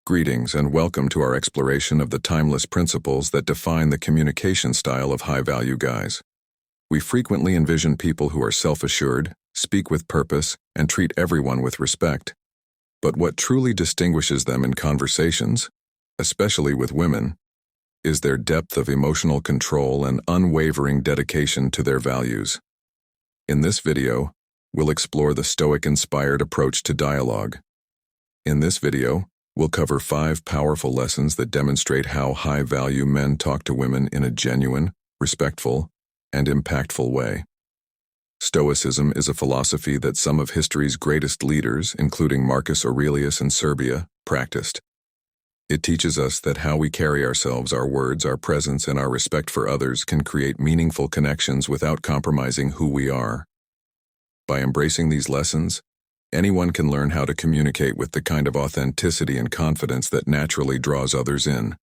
Greetings and welcome to our exploration of the timeless principles that define the communication style of high-value guys. We frequently envision people who are self-assured, speak with purpose, and treat everyone with respect. But what truly distinguishes them in conversations, especially with women, is their depth of emotional control and unwavering dedication to their values. In this video, we'll explore the Stoic-inspired approach to dialogue. In this video, we'll cover 5 powerful lessons that demonstrate how high-value men talk to women in a genuine, respectful, and impactful way. Stoicism is a philosophy that some of history's greatest leaders, including Marcus Aurelius and Serbia, practiced. It teaches us that how we carry ourselves, our words, our presence, and our respect for others can create meaningful connections without compromising who we are. By embracing these lessons, anyone can learn how to communicate with the kind of authenticity and confidence that naturally draws others in.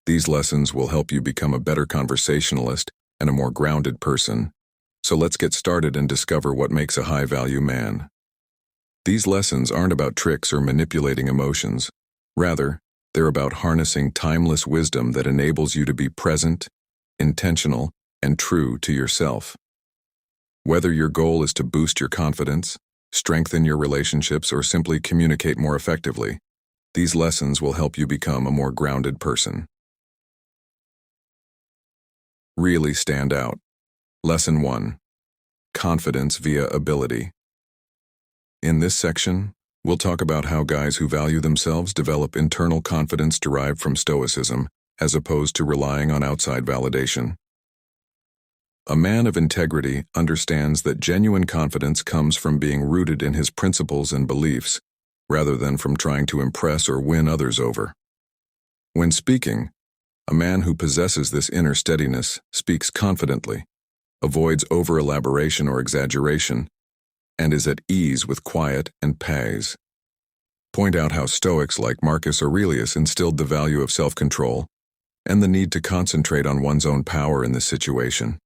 These lessons will help you become a better conversationalist and a more grounded person. So let's get started and discover what makes a high-value man. These lessons aren't about tricks or manipulating emotions. Rather, they're about harnessing timeless wisdom that enables you to be present, intentional, and true to yourself. Whether your goal is to boost your confidence, strengthen your relationships, or simply communicate more effectively, these lessons will help you become a more grounded person. Really stand out. Lesson 1. Confidence via ability. In this section, we'll talk about how guys who value themselves develop internal confidence derived from stoicism, as opposed to relying on outside validation. A man of integrity understands that genuine confidence comes from being rooted in his principles and beliefs, rather than from trying to impress or win others over. When speaking, a man who possesses this inner steadiness speaks confidently, avoids over-elaboration or exaggeration, and is at ease with quiet and pace. Point out how Stoics like Marcus Aurelius instilled the value of self-control and the need to concentrate on one's own power in this situation.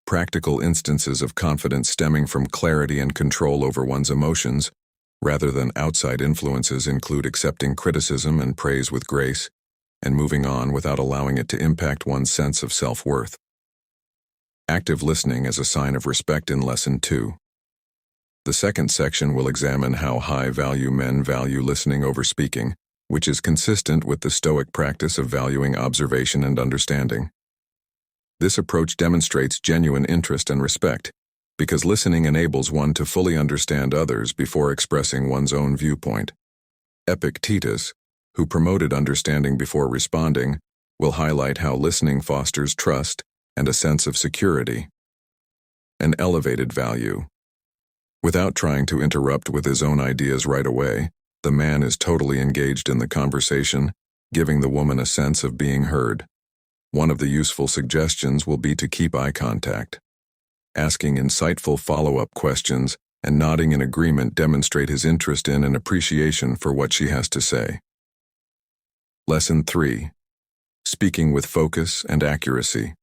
Practical instances of confidence stemming from clarity and control over one's emotions, rather than outside influences, include accepting criticism and praise with grace, and moving on without allowing it to impact one's sense of self-worth. Active listening as a sign of respect in Lesson 2. The second section will examine how high-value men value listening over speaking, which is consistent with the Stoic practice of valuing observation and understanding. This approach demonstrates genuine interest and respect, because listening enables one to fully understand others before expressing one's own viewpoint. Epictetus, who promoted understanding before responding, will highlight how listening fosters trust and a sense of security. An elevated value. Without trying to interrupt with his own ideas right away, the man is totally engaged in the conversation, giving the woman a sense of being heard. One of the useful suggestions will be to keep eye contact. Asking insightful follow-up questions and nodding in agreement demonstrate his interest in and appreciation for what she has to say. Lesson 3. Speaking with focus and accuracy.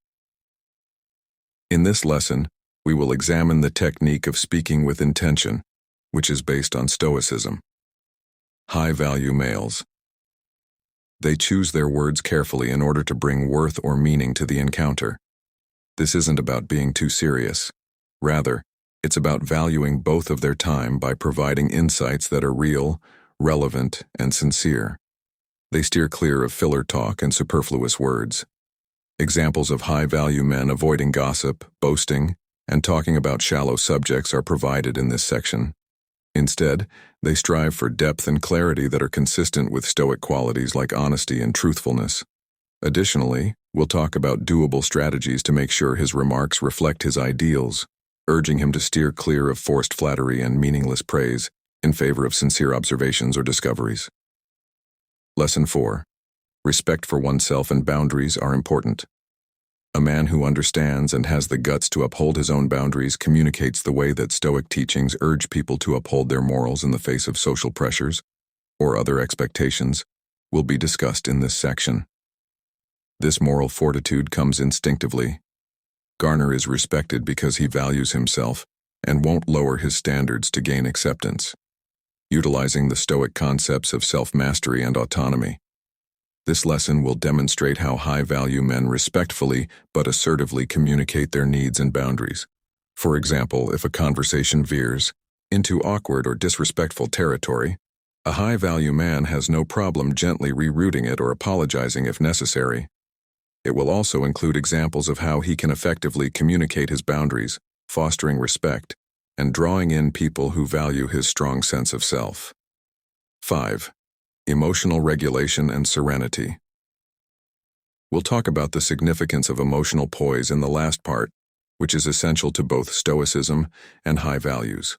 In this lesson, we will examine the technique of speaking with intention, which is based on Stoicism. High-value males. They choose their words carefully in order to bring worth or meaning to the encounter. This isn't about being too serious. Rather, it's about valuing both of their time by providing insights that are real, relevant, and sincere. They steer clear of filler talk and superfluous words. Examples of high-value men avoiding gossip, boasting, and talking about shallow subjects are provided in this section. Instead, they strive for depth and clarity that are consistent with Stoic qualities like honesty and truthfulness. Additionally, we'll talk about doable strategies to make sure his remarks reflect his ideals, urging him to steer clear of forced flattery and meaningless praise in favor of sincere observations or discoveries. Lesson 4. Respect for oneself and boundaries are important. A man who understands and has the guts to uphold his own boundaries communicates the way that Stoic teachings urge people to uphold their morals in the face of social pressures or other expectations will be discussed in this section. This moral fortitude comes instinctively. Garner is respected because he values himself and won't lower his standards to gain acceptance. utilizing the Stoic concepts of self-mastery and autonomy. This lesson will demonstrate how high-value men respectfully but assertively communicate their needs and boundaries. For example, if a conversation veers into awkward or disrespectful territory, a high-value man has no problem gently rerouting it or apologizing if necessary. It will also include examples of how he can effectively communicate his boundaries, fostering respect, and drawing in people who value his strong sense of self. 5. Emotional regulation and serenity. We'll talk about the significance of emotional poise in the last part, which is essential to both Stoicism and high values.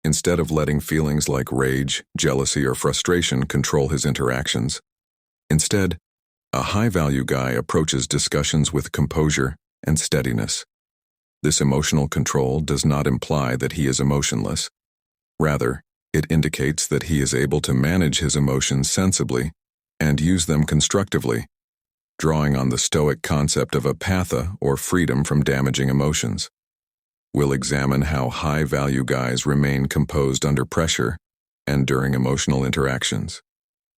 Instead of letting feelings like rage, jealousy, or frustration control his interactions, instead, a high-value guy approaches discussions with composure and steadiness. This emotional control does not imply that he is emotionless. Rather, it indicates that he is able to manage his emotions sensibly and use them constructively, drawing on the Stoic concept of apatha, or freedom from damaging emotions. We'll examine how high-value guys remain composed under pressure and during emotional interactions.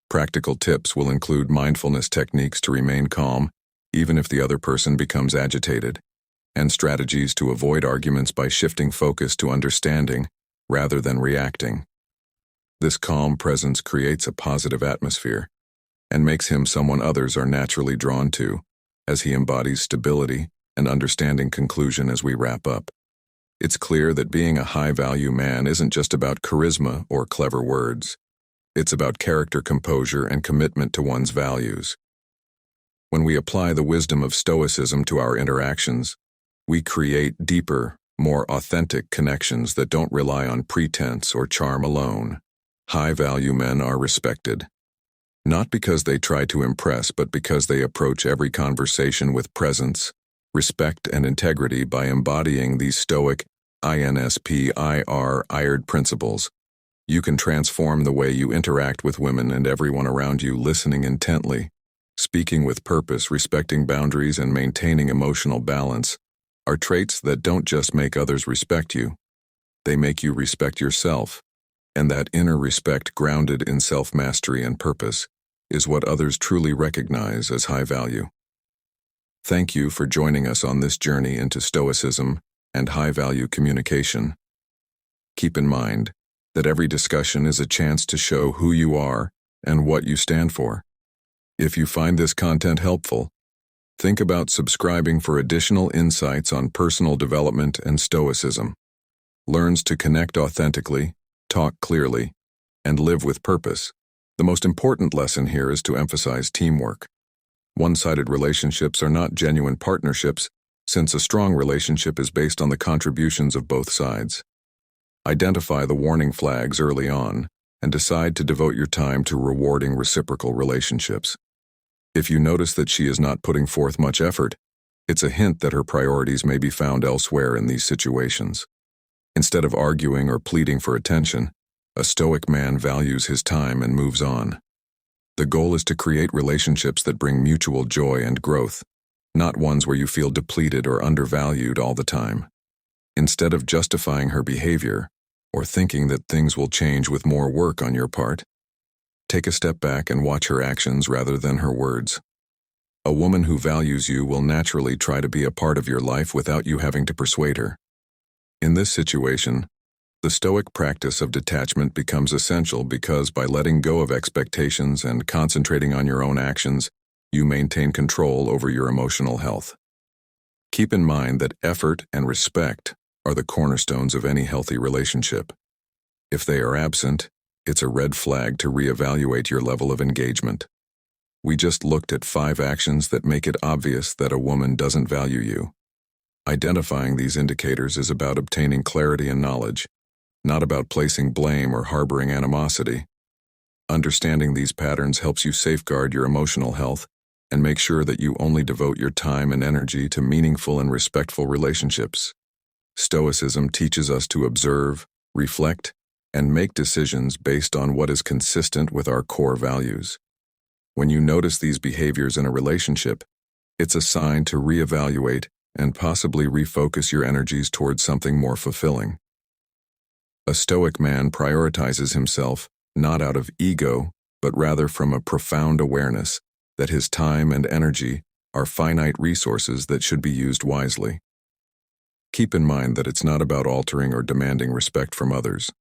Practical tips will include mindfulness techniques to remain calm, even if the other person becomes agitated, and strategies to avoid arguments by shifting focus to understanding rather than reacting. This calm presence creates a positive atmosphere and makes him someone others are naturally drawn to, as he embodies stability and understanding. Conclusion as we wrap up. It's clear that being a high-value man isn't just about charisma or clever words. It's about character, composure, and commitment to one's values. When we apply the wisdom of Stoicism to our interactions, we create deeper, more authentic connections that don't rely on pretense or charm alone. High-value men are respected, not because they try to impress, but because they approach every conversation with presence, respect, and integrity by embodying these Stoic INSPIRED principles. You can transform the way you interact with women and everyone around you. Listening intently, speaking with purpose, respecting boundaries, and maintaining emotional balance are traits that don't just make others respect you, they make you respect yourself. And that inner respect, grounded in self-mastery and purpose, is what others truly recognize as high value. Thank you for joining us on this journey into Stoicism and high-value communication. Keep in mind that every discussion is a chance to show who you are and what you stand for. If you find this content helpful, think about subscribing for additional insights on personal development and Stoicism. Learns to connect authentically, talk clearly, and live with purpose. The most important lesson here is to emphasize teamwork. One-sided relationships are not genuine partnerships, since a strong relationship is based on the contributions of both sides. Identify the warning flags early on and decide to devote your time to rewarding reciprocal relationships. If you notice that she is not putting forth much effort, it's a hint that her priorities may be found elsewhere in these situations. Instead of arguing or pleading for attention, a Stoic man values his time and moves on. The goal is to create relationships that bring mutual joy and growth, not ones where you feel depleted or undervalued all the time. Instead of justifying her behavior, or thinking that things will change with more work on your part, take a step back and watch her actions rather than her words. A woman who values you will naturally try to be a part of your life without you having to persuade her. In this situation, the Stoic practice of detachment becomes essential because by letting go of expectations and concentrating on your own actions, you maintain control over your emotional health. Keep in mind that effort and respect are the cornerstones of any healthy relationship. If they are absent, it's a red flag to reevaluate your level of engagement. We just looked at 5 actions that make it obvious that a woman doesn't value you. Identifying these indicators is about obtaining clarity and knowledge, not about placing blame or harboring animosity. Understanding these patterns helps you safeguard your emotional health and make sure that you only devote your time and energy to meaningful and respectful relationships. Stoicism teaches us to observe, reflect, and make decisions based on what is consistent with our core values. When you notice these behaviors in a relationship, it's a sign to reevaluate and possibly refocus your energies towards something more fulfilling. A Stoic man prioritizes himself not out of ego, but rather from a profound awareness that his time and energy are finite resources that should be used wisely. Keep in mind that it's not about altering or demanding respect from others.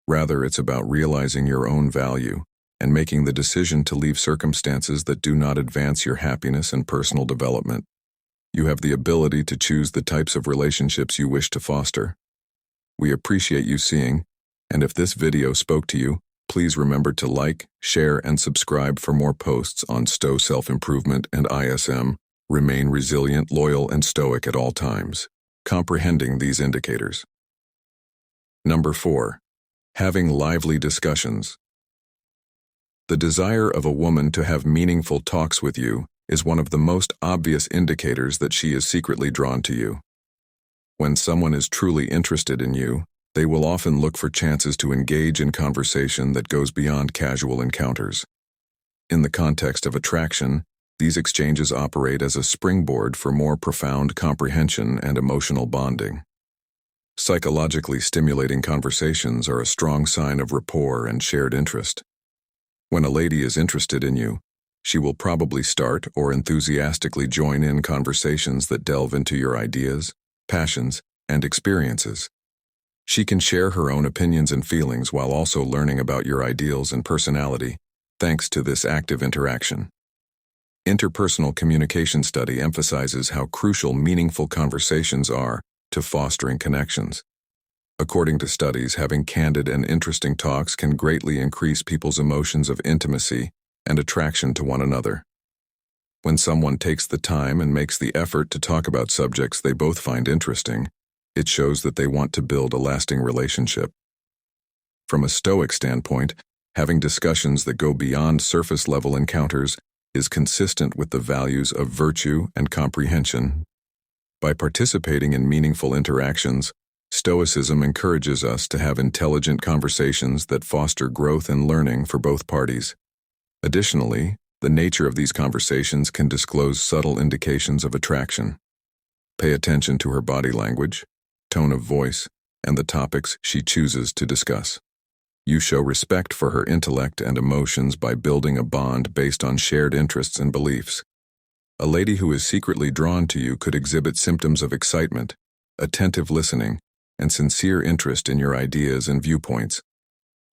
Rather, it's about realizing your own value and making the decision to leave circumstances that do not advance your happiness and personal development. You have the ability to choose the types of relationships you wish to foster. We appreciate you seeing, and if this video spoke to you, please remember to like, share, and subscribe for more posts on Stoic self-improvement and ISM. Remain resilient, loyal, and stoic at all times. Comprehending these indicators. Number 4. Having lively discussions. The desire of a woman to have meaningful talks with you is one of the most obvious indicators that she is secretly drawn to you. When someone is truly interested in you, they will often look for chances to engage in conversation that goes beyond casual encounters. In the context of attraction, these exchanges operate as a springboard for more profound comprehension and emotional bonding. Psychologically stimulating conversations are a strong sign of rapport and shared interest. When a lady is interested in you, she will probably start or enthusiastically join in conversations that delve into your ideas, passions, and experiences. She can share her own opinions and feelings while also learning about your ideals and personality, thanks to this active interaction. Interpersonal communication study emphasizes how crucial meaningful conversations are to fostering connections. According to studies, having candid and interesting talks can greatly increase people's emotions of intimacy and attraction to one another. When someone takes the time and makes the effort to talk about subjects they both find interesting, it shows that they want to build a lasting relationship. From a Stoic standpoint, having discussions that go beyond surface-level encounters is consistent with the values of virtue and comprehension. By participating in meaningful interactions, Stoicism encourages us to have intelligent conversations that foster growth and learning for both parties. Additionally, the nature of these conversations can disclose subtle indications of attraction. Pay attention to her body language, tone of voice, and the topics she chooses to discuss. You show respect for her intellect and emotions by building a bond based on shared interests and beliefs. A lady who is secretly drawn to you could exhibit symptoms of excitement, attentive listening, and sincere interest in your ideas and viewpoints.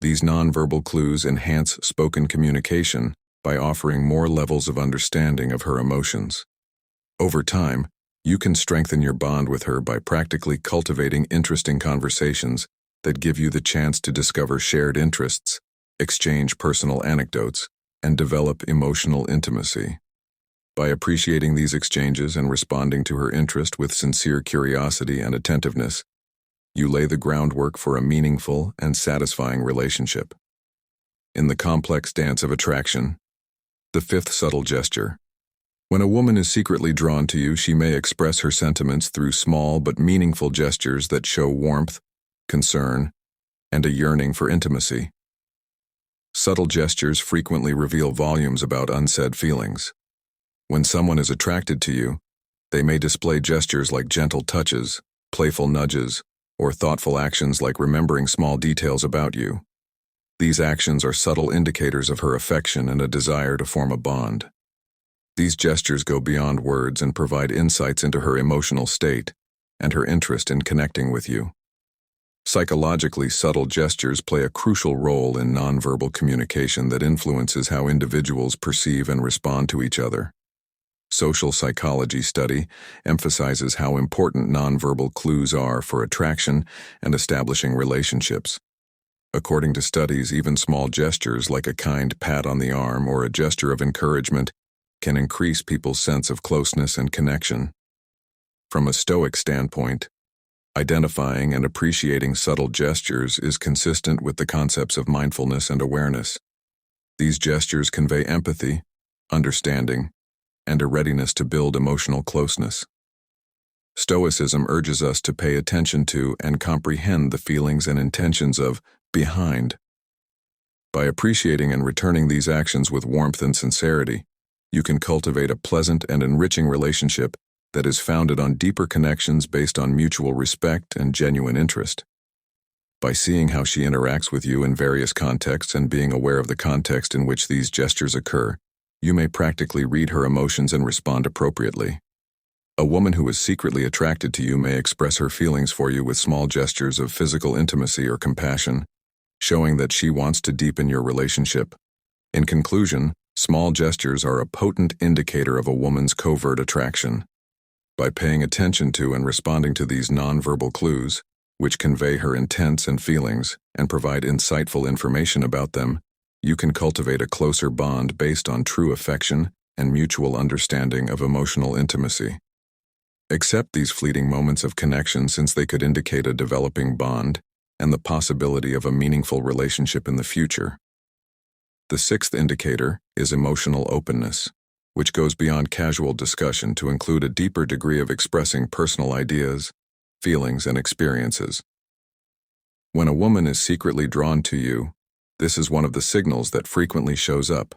These nonverbal clues enhance spoken communication by offering more levels of understanding of her emotions. Over time, you can strengthen your bond with her by practically cultivating interesting conversations that give you the chance to discover shared interests, exchange personal anecdotes, and develop emotional intimacy. By appreciating these exchanges and responding to her interest with sincere curiosity and attentiveness, you lay the groundwork for a meaningful and satisfying relationship. In the complex dance of attraction, the 5th subtle gesture. When a woman is secretly drawn to you, she may express her sentiments through small but meaningful gestures that show warmth, concern, and a yearning for intimacy. Subtle gestures frequently reveal volumes about unsaid feelings. When someone is attracted to you, they may display gestures like gentle touches, playful nudges, or thoughtful actions like remembering small details about you. These actions are subtle indicators of her affection and a desire to form a bond. These gestures go beyond words and provide insights into her emotional state and her interest in connecting with you. Psychologically, subtle gestures play a crucial role in nonverbal communication that influences how individuals perceive and respond to each other. Social psychology study emphasizes how important nonverbal clues are for attraction and establishing relationships. According to studies, even small gestures like a kind pat on the arm or a gesture of encouragement can increase people's sense of closeness and connection. From a Stoic standpoint, identifying and appreciating subtle gestures is consistent with the concepts of mindfulness and awareness. These gestures convey empathy, understanding, and a readiness to build emotional closeness. Stoicism urges us to pay attention to and comprehend the feelings and intentions of behind. By appreciating and returning these actions with warmth and sincerity, you can cultivate a pleasant and enriching relationship that is founded on deeper connections based on mutual respect and genuine interest. By seeing how she interacts with you in various contexts and being aware of the context in which these gestures occur, you may practically read her emotions and respond appropriately. A woman who is secretly attracted to you may express her feelings for you with small gestures of physical intimacy or compassion, showing that she wants to deepen your relationship. In conclusion, small gestures are a potent indicator of a woman's covert attraction. By paying attention to and responding to these nonverbal clues, which convey her intents and feelings and provide insightful information about them, you can cultivate a closer bond based on true affection and mutual understanding of emotional intimacy. Accept these fleeting moments of connection since they could indicate a developing bond and the possibility of a meaningful relationship in the future. The sixth indicator is emotional openness, which goes beyond casual discussion to include a deeper degree of expressing personal ideas, feelings, and experiences. When a woman is secretly drawn to you, this is one of the signals that frequently shows up.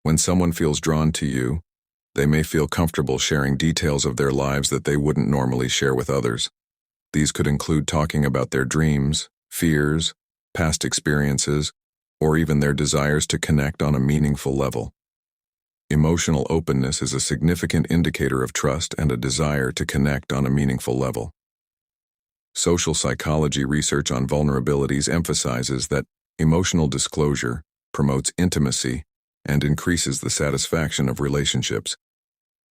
When someone feels drawn to you, they may feel comfortable sharing details of their lives that they wouldn't normally share with others. These could include talking about their dreams, fears, past experiences, or even their desires to connect on a meaningful level. Emotional openness is a significant indicator of trust and a desire to connect on a meaningful level. Social psychology research on vulnerabilities emphasizes that emotional disclosure promotes intimacy and increases the satisfaction of relationships.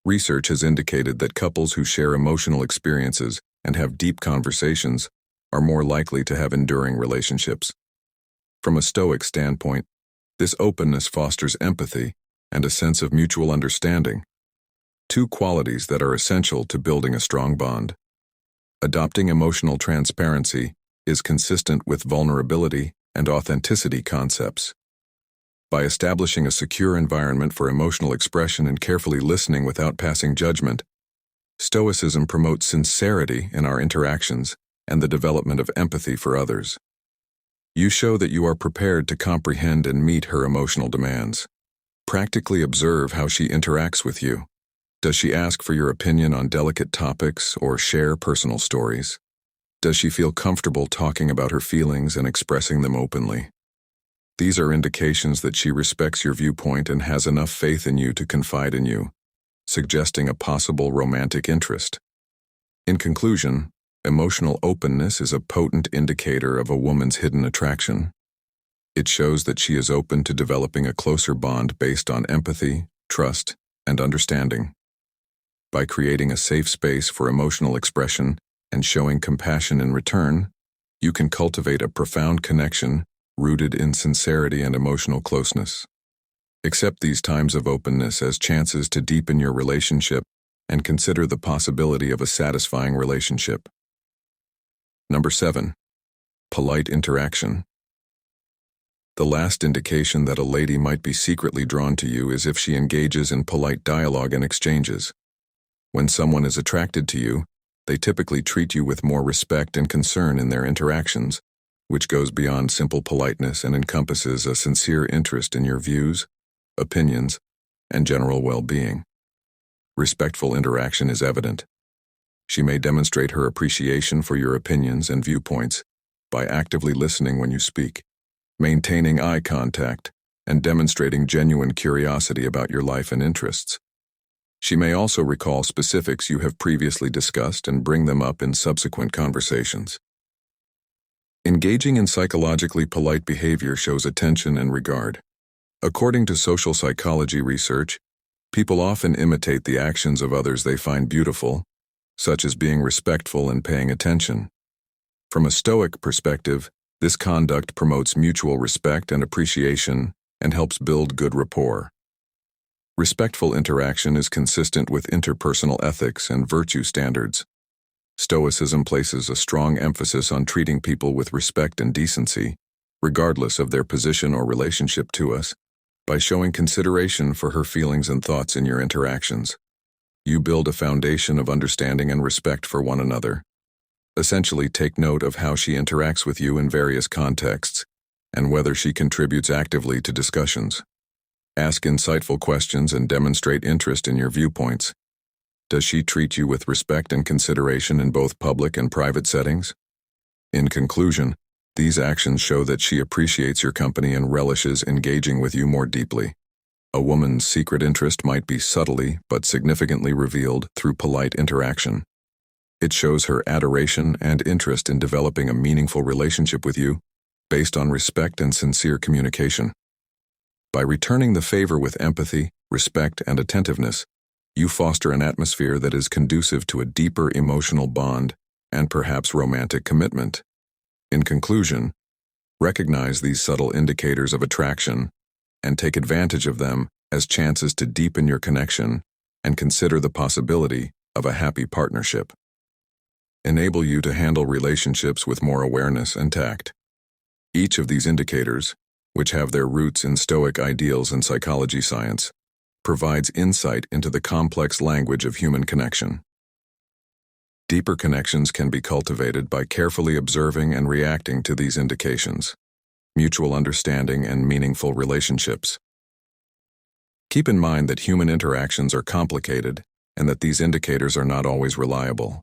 Research has indicated that couples who share emotional experiences and have deep conversations are more likely to have enduring relationships. From a Stoic standpoint, this openness fosters empathy and a sense of mutual understanding, two qualities that are essential to building a strong bond. Adopting emotional transparency is consistent with vulnerability and authenticity concepts. By establishing a secure environment for emotional expression and carefully listening without passing judgment, Stoicism promotes sincerity in our interactions and the development of empathy for others. You show that you are prepared to comprehend and meet her emotional demands. Practically observe how she interacts with you. Does she ask for your opinion on delicate topics or share personal stories? Does she feel comfortable talking about her feelings and expressing them openly? These are indications that she respects your viewpoint and has enough faith in you to confide in you, suggesting a possible romantic interest. In conclusion, emotional openness is a potent indicator of a woman's hidden attraction. It shows that she is open to developing a closer bond based on empathy, trust, and understanding. By creating a safe space for emotional expression and showing compassion in return, you can cultivate a profound connection rooted in sincerity and emotional closeness. Accept these times of openness as chances to deepen your relationship and consider the possibility of a satisfying relationship. Number 7. Polite interaction. The last indication that a lady might be secretly drawn to you is if she engages in polite dialogue and exchanges. When someone is attracted to you, they typically treat you with more respect and concern in their interactions, which goes beyond simple politeness and encompasses a sincere interest in your views, opinions, and general well-being. Respectful interaction is evident. She may demonstrate her appreciation for your opinions and viewpoints by actively listening when you speak, maintaining eye contact, and demonstrating genuine curiosity about your life and interests. She may also recall specifics you have previously discussed and bring them up in subsequent conversations. Engaging in psychologically polite behavior shows attention and regard. According to social psychology research, people often imitate the actions of others they find beautiful, such as being respectful and paying attention. From a Stoic perspective, this conduct promotes mutual respect and appreciation and helps build good rapport. Respectful interaction is consistent with interpersonal ethics and virtue standards. Stoicism places a strong emphasis on treating people with respect and decency, regardless of their position or relationship to us, by showing consideration for her feelings and thoughts in your interactions. You build a foundation of understanding and respect for one another. Essentially, take note of how she interacts with you in various contexts, and whether she contributes actively to discussions. Ask insightful questions and demonstrate interest in your viewpoints. Does she treat you with respect and consideration in both public and private settings? In conclusion, These actions show that she appreciates your company and relishes engaging with you more deeply. A woman's secret interest might be subtly but significantly revealed through polite interaction. It shows her adoration and interest in developing a meaningful relationship with you based on respect and sincere communication. By returning the favor with empathy, respect, and attentiveness, you foster an atmosphere that is conducive to a deeper emotional bond and perhaps romantic commitment. In conclusion, recognize these subtle indicators of attraction and take advantage of them as chances to deepen your connection and consider the possibility of a happy partnership. Enable you to handle relationships with more awareness and tact. Each of these indicators, which have their roots in Stoic ideals and psychology science, provides insight into the complex language of human connection. Deeper connections can be cultivated by carefully observing and reacting to these indications. Mutual understanding and meaningful relationships. Keep in mind that human interactions are complicated and that these indicators are not always reliable.